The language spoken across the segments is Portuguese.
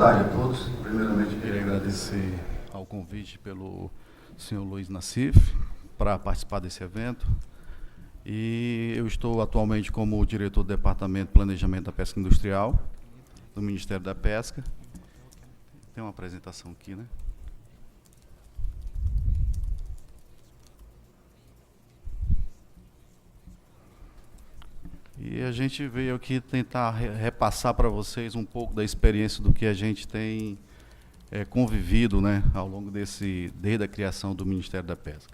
tarde a todos. Primeiramente, queria agradecer ao convite pelo senhor Luiz Nassif para participar desse evento. E eu estou atualmente como diretor do Departamento de Planejamento da Pesca Industrial do Ministério da Pesca. Tem uma apresentação aqui, né? E a gente veio aqui tentar repassar para vocês um pouco da experiência do que a gente tem convivido, né, ao longo desde a criação do Ministério da Pesca.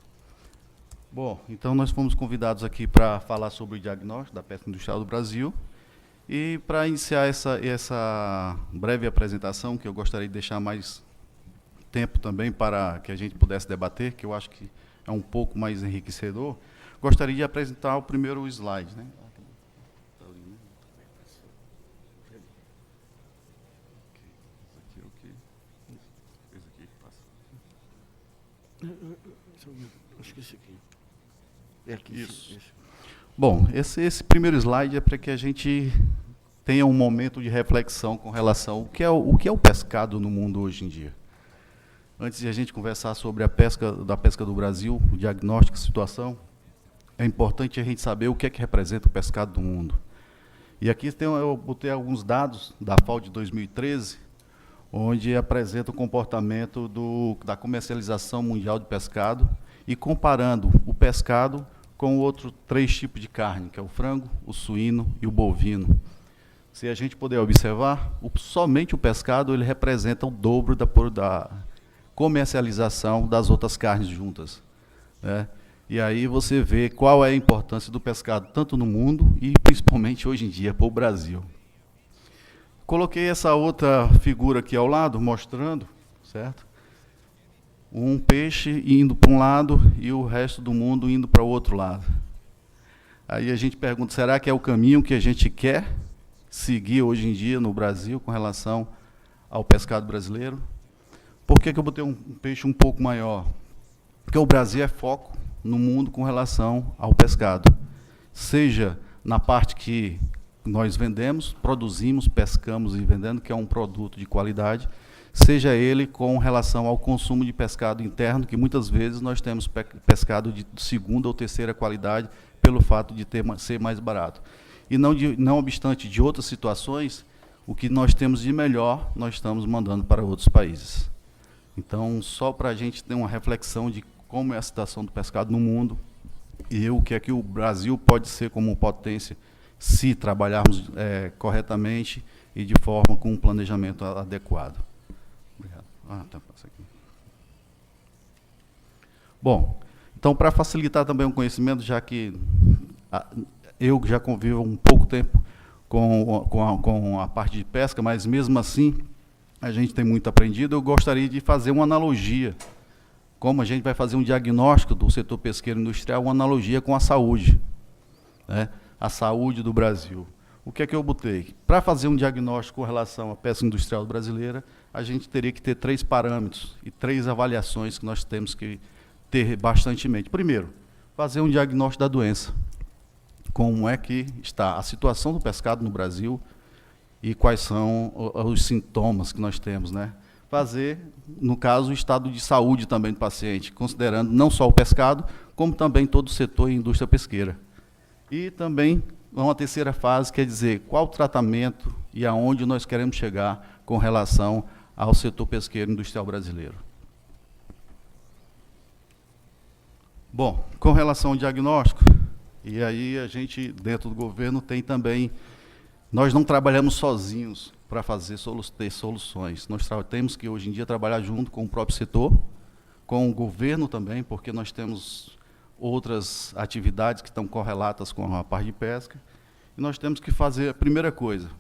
Bom, então nós fomos convidados aqui para falar sobre o diagnóstico da pesca industrial do Brasil. E para iniciar essa breve apresentação, que eu gostaria de deixar mais tempo também para que a gente pudesse debater, que eu acho que é um pouco mais enriquecedor, gostaria de apresentar o primeiro slide, né? Acho que esse aqui. É aqui. Isso. Bom, esse primeiro slide é para que a gente tenha um momento de reflexão com relação ao que é o pescado no mundo hoje em dia. Antes de a gente conversar sobre a pesca do Brasil, o diagnóstico, a situação, é importante a gente saber o que é que representa o pescado no mundo. E aqui eu botei alguns dados da FAO de 2013, onde apresenta o comportamento da comercialização mundial de pescado e comparando o pescado com outros 3 tipos de carne, que é o frango, o suíno e o bovino. Se a gente puder observar, somente o pescado ele representa o dobro da comercialização das outras carnes juntas, né? E aí você vê qual é a importância do pescado, tanto no mundo e principalmente hoje em dia para o Brasil. Coloquei essa outra figura aqui ao lado, mostrando, certo? Um peixe indo para um lado e o resto do mundo indo para o outro lado. Aí a gente pergunta, será que é o caminho que a gente quer seguir hoje em dia no Brasil com relação ao pescado brasileiro? Por que eu botei um peixe um pouco maior? Porque o Brasil é foco no mundo com relação ao pescado. Seja na parte que nós vendemos, produzimos, pescamos e vendendo, que é um produto de qualidade, seja ele com relação ao consumo de pescado interno, que muitas vezes nós temos pescado de segunda ou terceira qualidade, pelo fato de ser mais barato. E não obstante de outras situações, o que nós temos de melhor, nós estamos mandando para outros países. Então, só para a gente ter uma reflexão de como é a situação do pescado no mundo e o que é que o Brasil pode ser como potência se trabalharmos corretamente e de forma com um planejamento adequado. Obrigado. Passa aqui. Bom, então, para facilitar também o conhecimento, já que eu já convivo um pouco tempo com a parte de pesca, mas mesmo assim a gente tem muito aprendido, eu gostaria de fazer uma analogia, como a gente vai fazer um diagnóstico do setor pesqueiro industrial, uma analogia com a saúde, né? A saúde do Brasil. O que é que eu botei? Para fazer um diagnóstico com relação à pesca industrial brasileira, a gente teria que ter 3 parâmetros e 3 avaliações que nós temos que ter bastante em mente. Primeiro, fazer um diagnóstico da doença. Como é que está a situação do pescado no Brasil e quais são os sintomas que nós temos, né? Fazer, no caso, o estado de saúde também do paciente, considerando não só o pescado, como também todo o setor e indústria pesqueira. E também uma terceira fase, quer dizer, qual o tratamento e aonde nós queremos chegar com relação ao setor pesqueiro industrial brasileiro. Bom, com relação ao diagnóstico, e aí a gente, dentro do governo, tem também, nós não trabalhamos sozinhos para ter soluções. Nós temos que, hoje em dia, trabalhar junto com o próprio setor, com o governo também, porque nós temos outras atividades que estão correlatas com a parte de pesca, e nós temos que fazer a primeira coisa,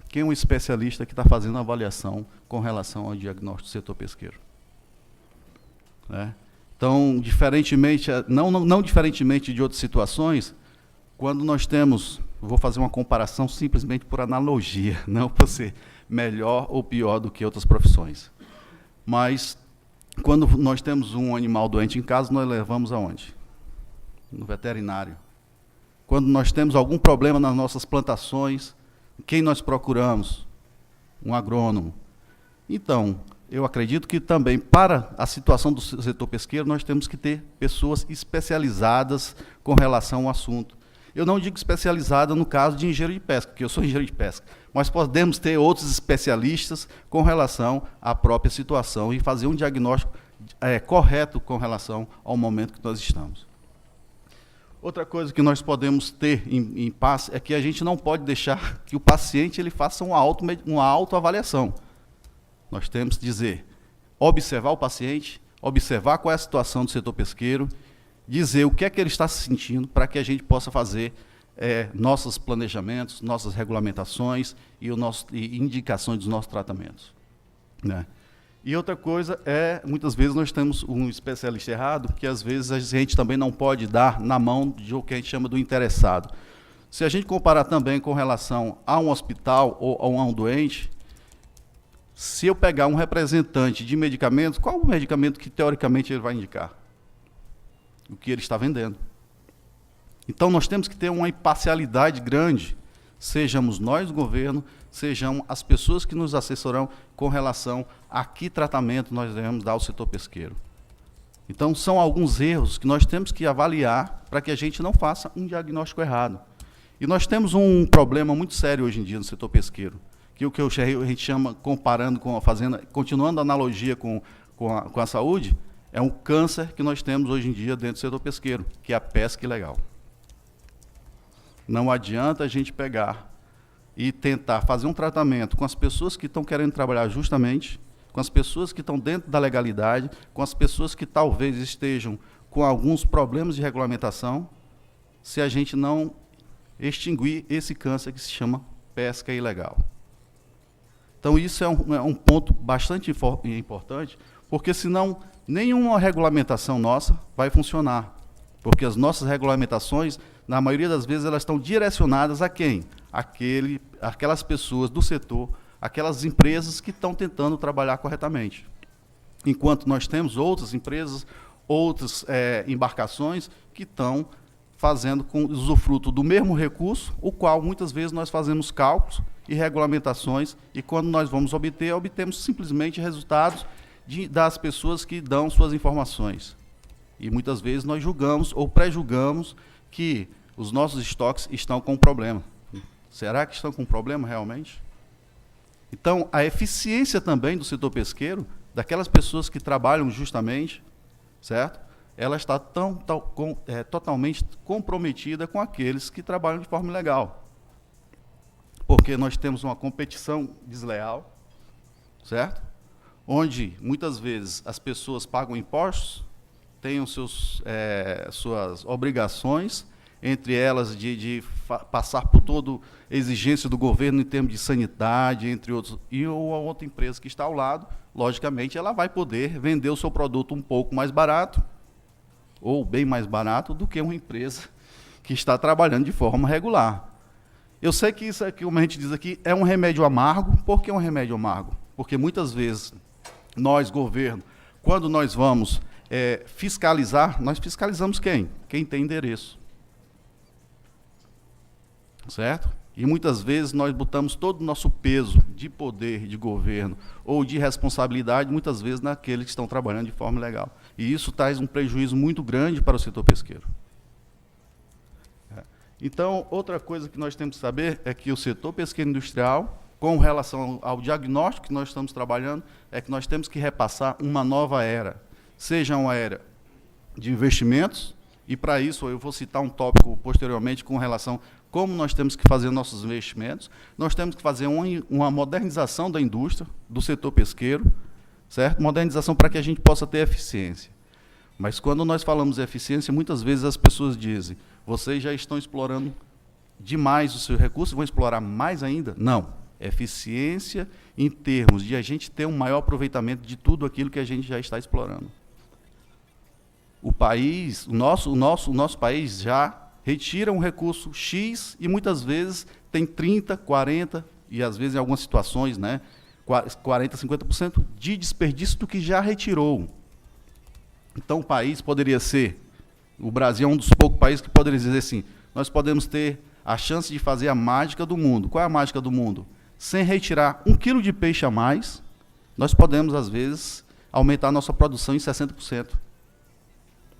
quem é um especialista que está fazendo a avaliação com relação ao diagnóstico do setor pesqueiro, né? Então, não diferentemente de outras situações, quando nós temos, vou fazer uma comparação simplesmente por analogia, não por ser melhor ou pior do que outras profissões, mas quando nós temos um animal doente em casa, nós levamos aonde? No veterinário. Quando nós temos algum problema nas nossas plantações, quem nós procuramos? Um agrônomo. Então, eu acredito que também, para a situação do setor pesqueiro, nós temos que ter pessoas especializadas com relação ao assunto. Eu não digo especializada no caso de engenheiro de pesca, porque eu sou engenheiro de pesca, mas podemos ter outros especialistas com relação à própria situação e fazer um diagnóstico correto com relação ao momento que nós estamos. Outra coisa que nós podemos ter em paz é que a gente não pode deixar que o paciente ele faça uma autoavaliação. Nós temos que dizer, observar o paciente, observar qual é a situação do setor pesqueiro, dizer o que é que ele está se sentindo para que a gente possa fazer nossos planejamentos, nossas regulamentações e indicações dos nossos tratamentos, né? E outra coisa muitas vezes nós temos um especialista errado, que às vezes a gente também não pode dar na mão de o que a gente chama do interessado. Se a gente comparar também com relação a um hospital ou a um doente, se eu pegar um representante de medicamentos, qual o medicamento que teoricamente ele vai indicar? O que ele está vendendo. Então nós temos que ter uma imparcialidade grande, sejamos nós, o governo, sejam as pessoas que nos assessoram com relação a que tratamento nós devemos dar ao setor pesqueiro. Então são alguns erros que nós temos que avaliar para que a gente não faça um diagnóstico errado. E nós temos um problema muito sério hoje em dia no setor pesqueiro, que a gente chama, continuando a analogia com a saúde, é um câncer que nós temos hoje em dia dentro do setor pesqueiro, que é a pesca ilegal. Não adianta a gente pegar e tentar fazer um tratamento com as pessoas que estão querendo trabalhar justamente, com as pessoas que estão dentro da legalidade, com as pessoas que talvez estejam com alguns problemas de regulamentação, se a gente não extinguir esse câncer que se chama pesca ilegal. Então, isso é um ponto bastante importante, porque senão nenhuma regulamentação nossa vai funcionar. Porque as nossas regulamentações, na maioria das vezes, elas estão direcionadas a quem? Aquelas pessoas do setor, aquelas empresas que estão tentando trabalhar corretamente. Enquanto nós temos outras empresas, outras embarcações que estão fazendo com usufruto do mesmo recurso, o qual muitas vezes nós fazemos cálculos e regulamentações, e quando nós vamos obtemos simplesmente resultados das pessoas que dão suas informações. E muitas vezes nós julgamos ou pré-julgamos que os nossos estoques estão com problema. Será que estão com problema realmente? Então, a eficiência também do setor pesqueiro, daquelas pessoas que trabalham justamente, certo? Ela está totalmente comprometida com aqueles que trabalham de forma ilegal. Porque nós temos uma competição desleal, certo? Onde, muitas vezes, as pessoas pagam impostos, têm os suas obrigações, entre elas de passar por toda a exigência do governo em termos de sanidade, entre outros, e a outra empresa que está ao lado, logicamente, ela vai poder vender o seu produto um pouco mais barato, ou bem mais barato, do que uma empresa que está trabalhando de forma regular. Eu sei que isso aqui, como a gente diz aqui, é um remédio amargo. Por que um remédio amargo? Porque muitas vezes, nós, governo, quando nós vamos fiscalizar, nós fiscalizamos quem? Quem tem endereço. Certo? E muitas vezes nós botamos todo o nosso peso de poder, de governo, ou de responsabilidade, muitas vezes naqueles que estão trabalhando de forma ilegal. E isso traz um prejuízo muito grande para o setor pesqueiro. Então, outra coisa que nós temos que saber é que o setor pesqueiro industrial, com relação ao diagnóstico que nós estamos trabalhando, é que nós temos que repassar uma nova era. Seja uma era de investimentos, e para isso eu vou citar um tópico posteriormente com relação a como nós temos que fazer nossos investimentos. Nós temos que fazer uma modernização da indústria, do setor pesqueiro, certo? Modernização para que a gente possa ter eficiência. Mas quando nós falamos de eficiência, muitas vezes as pessoas dizem, vocês já estão explorando demais o seu recurso, vão explorar mais ainda? Não. Eficiência em termos de a gente ter um maior aproveitamento de tudo aquilo que a gente já está explorando. O país, o nosso país já retira um recurso X e muitas vezes tem 30%, 40%, e às vezes em algumas situações, né, 40%, 50% de desperdício do que já retirou. Então o país poderia ser, o Brasil é um dos poucos países que poderia dizer assim, nós podemos ter a chance de fazer a mágica do mundo. Qual é a mágica do mundo? Sem retirar 1 quilo de peixe a mais, nós podemos, às vezes, aumentar a nossa produção em 60%.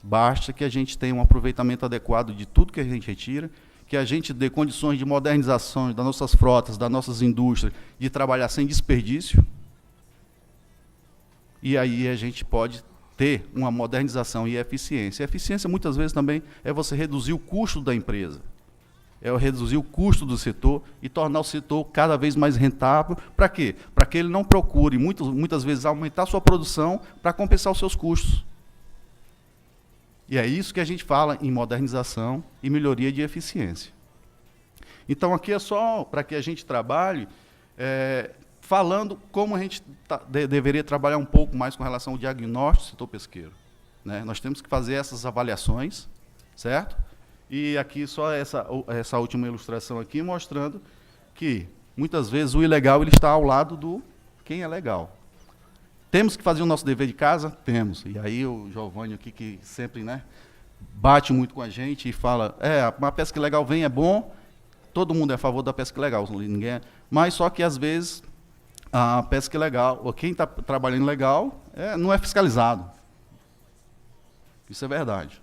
Basta que a gente tenha um aproveitamento adequado de tudo que a gente retira, que a gente dê condições de modernização das nossas frotas, das nossas indústrias, de trabalhar sem desperdício. E aí a gente pode ter uma modernização e eficiência. E eficiência, muitas vezes, também é você reduzir o custo da empresa, é reduzir o custo do setor e tornar o setor cada vez mais rentável. Para quê? Para que ele não procure, muitas vezes, aumentar a sua produção para compensar os seus custos. E é isso que a gente fala em modernização e melhoria de eficiência. Então, aqui é só para que a gente trabalhe falando como a gente deveria trabalhar um pouco mais com relação ao diagnóstico do setor pesqueiro, né? Nós temos que fazer essas avaliações, certo? E aqui só essa última ilustração aqui mostrando que, muitas vezes, o ilegal ele está ao lado do quem é legal. Temos que fazer o nosso dever de casa? Temos. E aí o Giovanni aqui, que sempre, né, bate muito com a gente e fala, uma pesca ilegal vem, é bom, todo mundo é a favor da pesca ilegal, ninguém mas só que, às vezes, a pesca ilegal, ou quem está trabalhando legal, não é fiscalizado. Isso é verdade.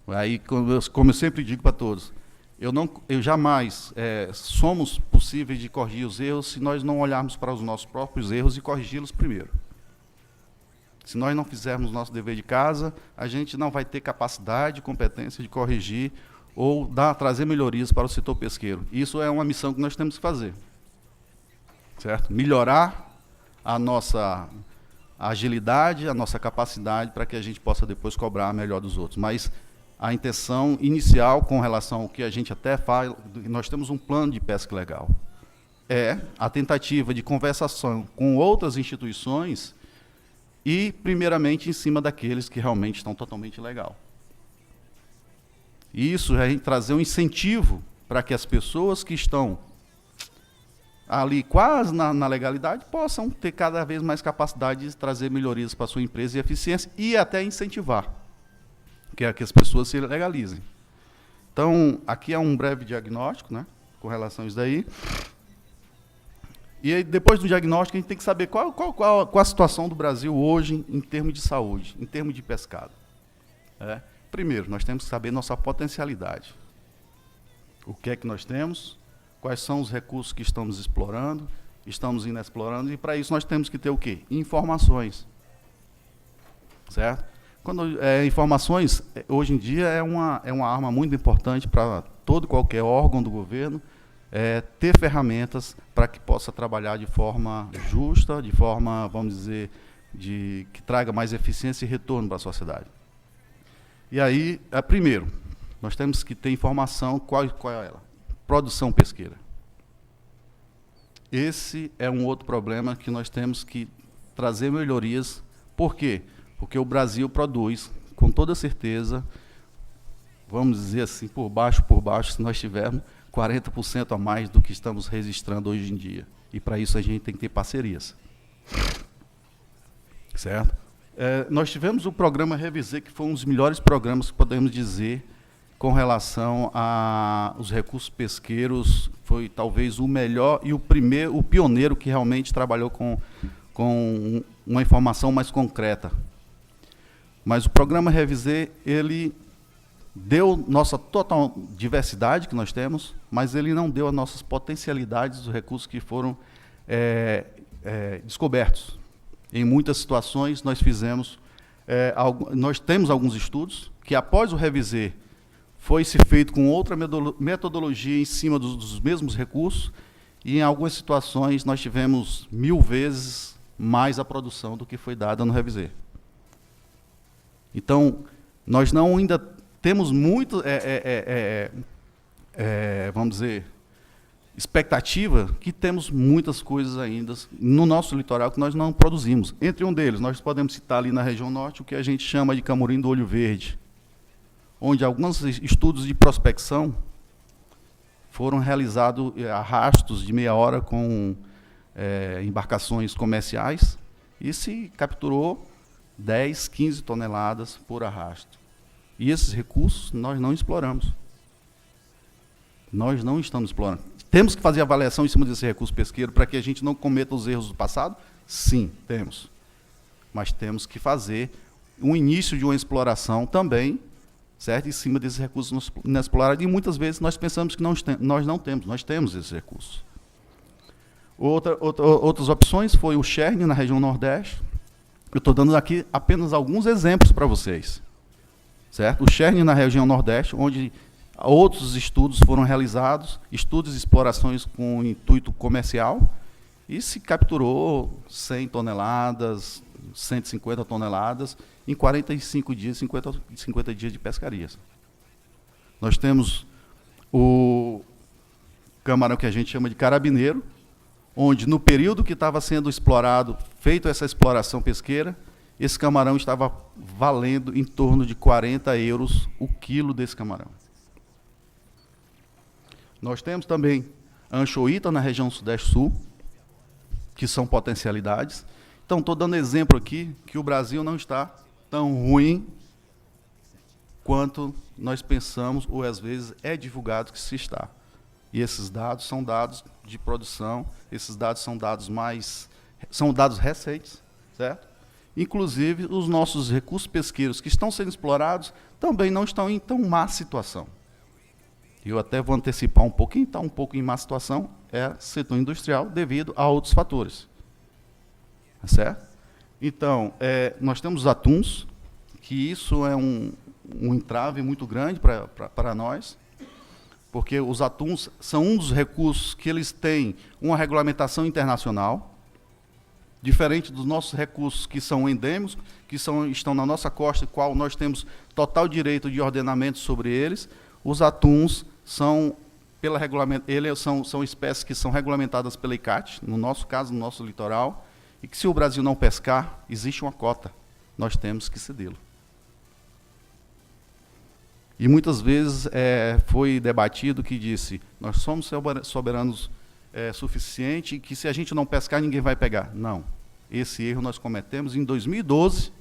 Aí, como eu sempre digo para todos, eu jamais somos possíveis de corrigir os erros se nós não olharmos para os nossos próprios erros e corrigi-los primeiro. Se nós não fizermos o nosso dever de casa, a gente não vai ter capacidade, competência de corrigir ou trazer melhorias para o setor pesqueiro. Isso é uma missão que nós temos que fazer. Certo? Melhorar a nossa agilidade, a nossa capacidade, para que a gente possa depois cobrar melhor dos outros. Mas a intenção inicial, com relação ao que a gente até fala, nós temos um plano de pesca legal. É a tentativa de conversação com outras instituições e, primeiramente, em cima daqueles que realmente estão totalmente ilegal. Isso é a gente trazer um incentivo para que as pessoas que estão ali quase na legalidade possam ter cada vez mais capacidade de trazer melhorias para a sua empresa e eficiência e até incentivar que as pessoas se legalizem. Então, aqui é um breve diagnóstico, né, com relação a isso daí. E aí, depois do diagnóstico, a gente tem que saber qual a situação do Brasil hoje em termos de saúde, em termos de pescado. Primeiro, nós temos que saber nossa potencialidade. O que é que nós temos, quais são os recursos que estamos explorando, estamos inexplorando, e para isso nós temos que ter o quê? Informações. Certo? Informações, hoje em dia, é uma arma muito importante para todo e qualquer órgão do governo, ter ferramentas para que possa trabalhar de forma justa, de forma, vamos dizer, que traga mais eficiência e retorno para a sociedade. E aí, primeiro, nós temos que ter informação, qual é ela? Produção pesqueira. Esse é um outro problema que nós temos que trazer melhorias. Por quê? Porque o Brasil produz, com toda certeza, vamos dizer assim, por baixo, se nós tivermos 40% a mais do que estamos registrando hoje em dia. E para isso a gente tem que ter parcerias. Certo? Nós tivemos o programa Revisei, que foi um dos melhores programas que podemos dizer com relação aos recursos pesqueiros. Foi talvez o melhor e o pioneiro que realmente trabalhou com uma informação mais concreta. Mas o programa Revisei, ele deu nossa total diversidade que nós temos, mas ele não deu as nossas potencialidades dos recursos que foram descobertos. Em muitas situações, nós temos alguns estudos que, após o Revisei, foi-se feito com outra metodologia em cima dos mesmos recursos, e em algumas situações nós tivemos 1000 vezes mais a produção do que foi dada no Revisei. Então, nós não ainda temos muito, vamos dizer, expectativa que temos muitas coisas ainda no nosso litoral que nós não produzimos. Entre um deles, nós podemos citar ali na região norte o que a gente chama de Camorim do Olho Verde, onde alguns estudos de prospecção foram realizados arrastos de meia hora com embarcações comerciais e se capturou 10, 15 toneladas por arrasto. E esses recursos nós não exploramos. Nós não estamos explorando. Temos que fazer avaliação em cima desse recurso pesqueiro para que a gente não cometa os erros do passado? Sim, temos. Mas temos que fazer um início de uma exploração também, certo? Em cima desses recursos inexplorados. E muitas vezes nós pensamos que nós não temos, nós temos esses recursos. Outras opções foi o Cherne na região Nordeste. Eu estou dando aqui apenas alguns exemplos para vocês. Certo? O Cherne na região Nordeste, onde outros estudos foram realizados, estudos e explorações com intuito comercial, e se capturou 100 toneladas, 150 toneladas, em 45 dias, 50 dias de pescarias. Nós temos o camarão que a gente chama de carabineiro, onde no período que estava sendo explorado, feito essa exploração pesqueira, esse camarão estava valendo em torno de 40 euros o quilo desse camarão. Nós temos também a anchoíta na região Sudeste-Sul, que são potencialidades. Então, estou dando exemplo aqui que o Brasil não está tão ruim quanto nós pensamos, ou às vezes é divulgado que se está. E esses dados são dados de produção, esses dados são dados recentes, certo? Inclusive, os nossos recursos pesqueiros que estão sendo explorados também não estão em tão má situação. Eu até vou antecipar um pouquinho, está um pouco em má situação, é setor industrial devido a outros fatores. Certo? Então, nós temos os atuns, que isso é um entrave muito grande para nós, porque os atuns são um dos recursos que eles têm uma regulamentação internacional, diferente dos nossos recursos que são endêmicos, que estão na nossa costa, qual nós temos total direito de ordenamento sobre eles. Os atuns são espécies que são regulamentadas pela ICCAT, no nosso caso, no nosso litoral, e que se o Brasil não pescar, existe uma cota, nós temos que cedê-lo. E muitas vezes foi debatido que disse, nós somos soberanos suficiente, que se a gente não pescar, ninguém vai pegar. Não, esse erro nós cometemos em 2012,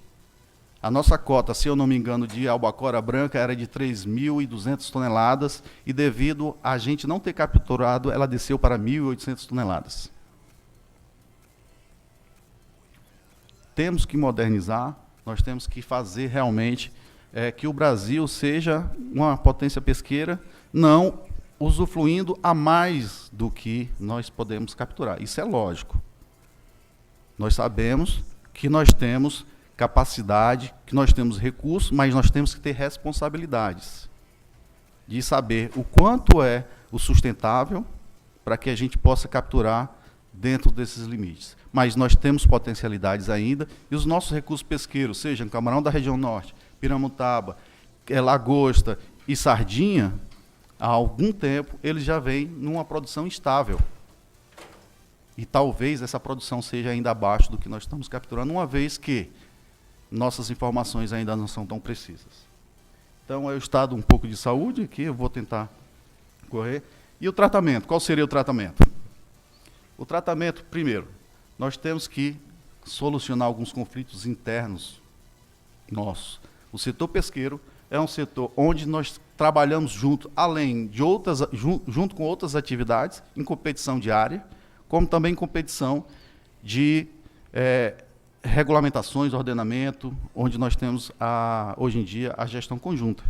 a nossa cota, se eu não me engano, de albacora branca era de 3.200 toneladas, e devido a gente não ter capturado, ela desceu para 1.800 toneladas. Temos que modernizar, nós temos que fazer realmente que o Brasil seja uma potência pesqueira, não usufruindo a mais do que nós podemos capturar. Isso é lógico. Nós sabemos que nós temos capacidade, que nós temos recursos, mas nós temos que ter responsabilidades de saber o quanto é o sustentável para que a gente possa capturar dentro desses limites. Mas nós temos potencialidades ainda, e os nossos recursos pesqueiros, sejam camarão da região norte, piramutaba, lagosta e sardinha, há algum tempo eles já vêm numa produção estável. E talvez essa produção seja ainda abaixo do que nós estamos capturando, uma vez que nossas informações ainda não são tão precisas. Então, é o estado um pouco de saúde aqui, eu vou tentar correr. E o tratamento, qual seria o tratamento? O tratamento, primeiro, nós temos que solucionar alguns conflitos internos nossos. O setor pesqueiro é um setor onde nós trabalhamos junto, além de junto com outras atividades, em competição diária, como também em competição de regulamentações, ordenamento, onde nós temos, hoje em dia, a gestão conjunta.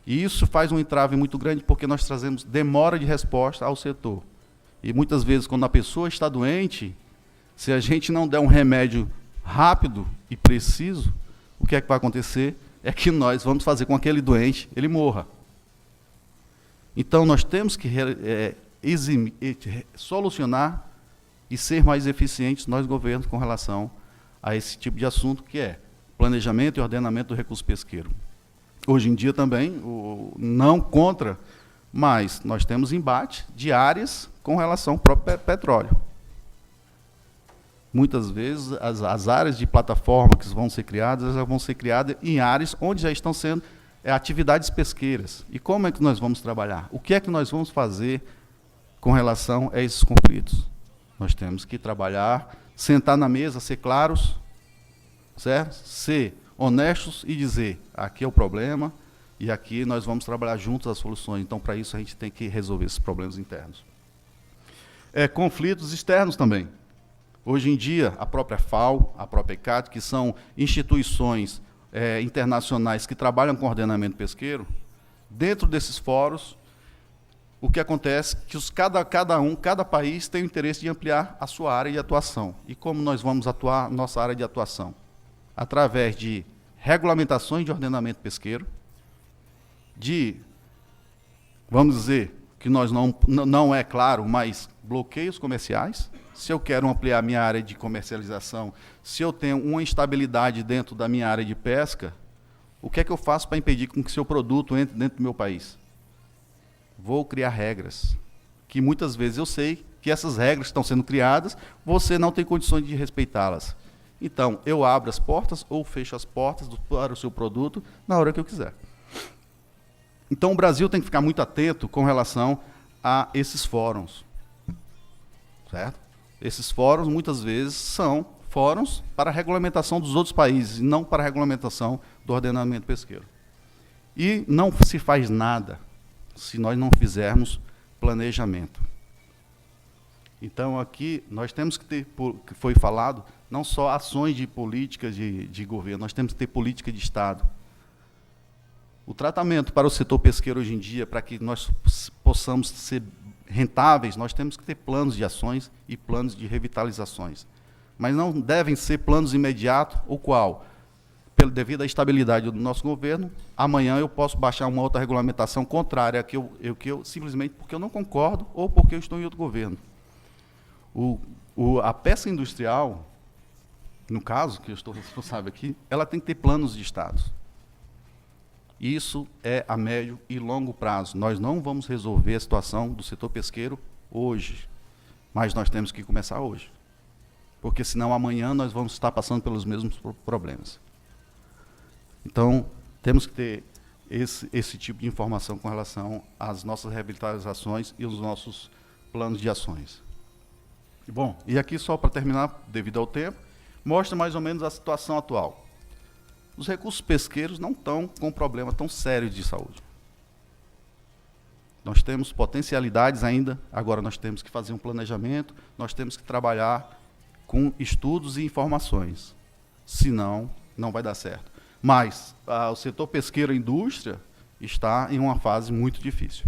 E isso faz um entrave muito grande, porque nós trazemos demora de resposta ao setor. E muitas vezes, quando a pessoa está doente, se a gente não der um remédio rápido e preciso, o que é que vai acontecer? É que nós vamos fazer com que aquele doente ele morra. Então, nós temos que solucionar e ser mais eficientes, nós governos, com relação a esse tipo de assunto, que é planejamento e ordenamento do recurso pesqueiro. Hoje em dia também, não contra, mas nós temos embate de áreas com relação ao próprio petróleo. Muitas vezes, as áreas de plataforma que vão ser criadas, elas vão ser criadas em áreas onde já estão sendo atividades pesqueiras. E como é que nós vamos trabalhar? O que é que nós vamos fazer com relação a esses conflitos? Nós temos que trabalhar, sentar na mesa, ser claros, certo? Ser honestos e dizer, aqui é o problema, E aqui nós vamos trabalhar juntos as soluções. Então, para isso, a gente tem que resolver esses problemas internos. Conflitos externos também. Hoje em dia, a própria FAO, a própria ICCAT, que são instituições internacionais que trabalham com ordenamento pesqueiro, dentro desses fóruns, o que acontece é que cada país tem o interesse de ampliar a sua área de atuação. E como nós vamos atuar nossa área de atuação? Através de regulamentações de ordenamento pesqueiro, vamos dizer, que nós não é claro, mas bloqueios comerciais. Se eu quero ampliar minha área de comercialização, se eu tenho uma instabilidade dentro da minha área de pesca, o que é que eu faço para impedir que o seu produto entre dentro do meu país? Vou criar regras, que muitas vezes eu sei que essas regras estão sendo criadas, você não tem condições de respeitá-las. Então, eu abro as portas ou fecho as portas para o seu produto na hora que eu quiser. Então, o Brasil tem que ficar muito atento com relação a esses fóruns. Certo? Esses fóruns, muitas vezes, são fóruns para a regulamentação dos outros países, e não para a regulamentação do ordenamento pesqueiro. E não se faz nada se nós não fizermos planejamento. Então, aqui, nós temos que ter, que foi falado, não só ações de políticas de governo, nós temos que ter política de Estado. O tratamento para o setor pesqueiro hoje em dia, para que nós possamos ser rentáveis, nós temos que ter planos de ações e planos de revitalizações. Mas não devem ser planos imediatos, o qual, devido à estabilidade do nosso governo, amanhã eu posso baixar uma outra regulamentação contrária a que eu simplesmente porque eu não concordo ou porque eu estou em outro governo. A pesca industrial, no caso, que eu estou responsável aqui, ela tem que ter planos de Estado. Isso é a médio e longo prazo. Nós não vamos resolver a situação do setor pesqueiro hoje, mas nós temos que começar hoje. Porque senão amanhã nós vamos estar passando pelos mesmos problemas. Então, temos que ter esse tipo de informação com relação às nossas revitalizações e os nossos planos de ações. Bom, e aqui só para terminar, devido ao tempo, mostra mais ou menos a situação atual. Os recursos pesqueiros não estão com um problema tão sério de saúde. Nós temos potencialidades ainda, agora nós temos que fazer um planejamento, nós temos que trabalhar com estudos e informações. Senão, não vai dar certo. Mas o setor pesqueiro, a indústria, está em uma fase muito difícil.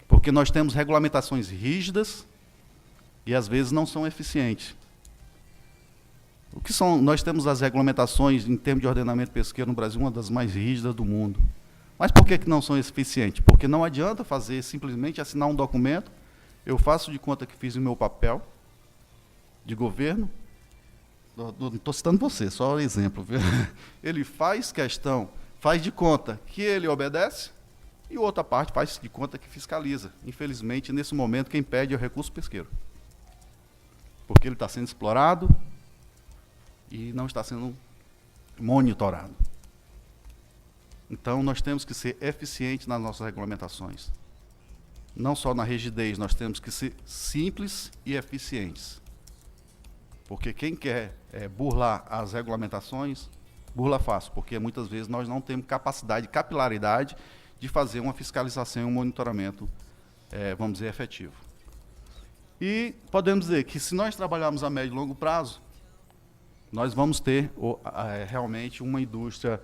Porque nós temos regulamentações rígidas e, às vezes, não são eficientes. O que são? Nós temos as regulamentações em termos de ordenamento pesqueiro no Brasil, uma das mais rígidas do mundo. Mas por que não são eficientes? Porque não adianta simplesmente assinar um documento, eu faço de conta que fiz o meu papel de governo, não estou citando você, só um exemplo. Ele faz questão, faz de conta que ele obedece, e outra parte faz de conta que fiscaliza. Infelizmente, nesse momento, quem pede é o recurso pesqueiro. Porque ele está sendo explorado, e não está sendo monitorado. Então, nós temos que ser eficientes nas nossas regulamentações. Não só na rigidez, nós temos que ser simples e eficientes. Porque quem quer burlar as regulamentações, burla fácil, porque muitas vezes nós não temos capacidade, capilaridade de fazer uma fiscalização e um monitoramento, vamos dizer, efetivo. E podemos dizer que se nós trabalharmos a médio e longo prazo, nós vamos ter realmente uma indústria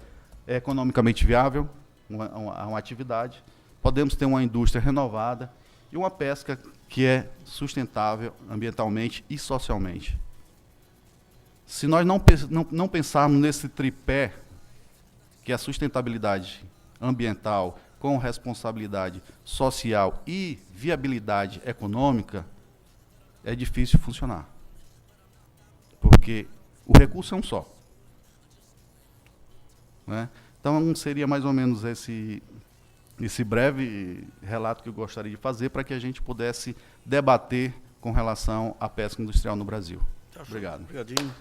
economicamente viável, uma atividade, podemos ter uma indústria renovada e uma pesca que é sustentável ambientalmente e socialmente. Se nós não pensarmos nesse tripé, que é a sustentabilidade ambiental com responsabilidade social e viabilidade econômica, é difícil funcionar. Porque o recurso é um só. Né? Então, seria mais ou menos esse breve relato que eu gostaria de fazer para que a gente pudesse debater com relação à pesca industrial no Brasil. Obrigado. Obrigadinho.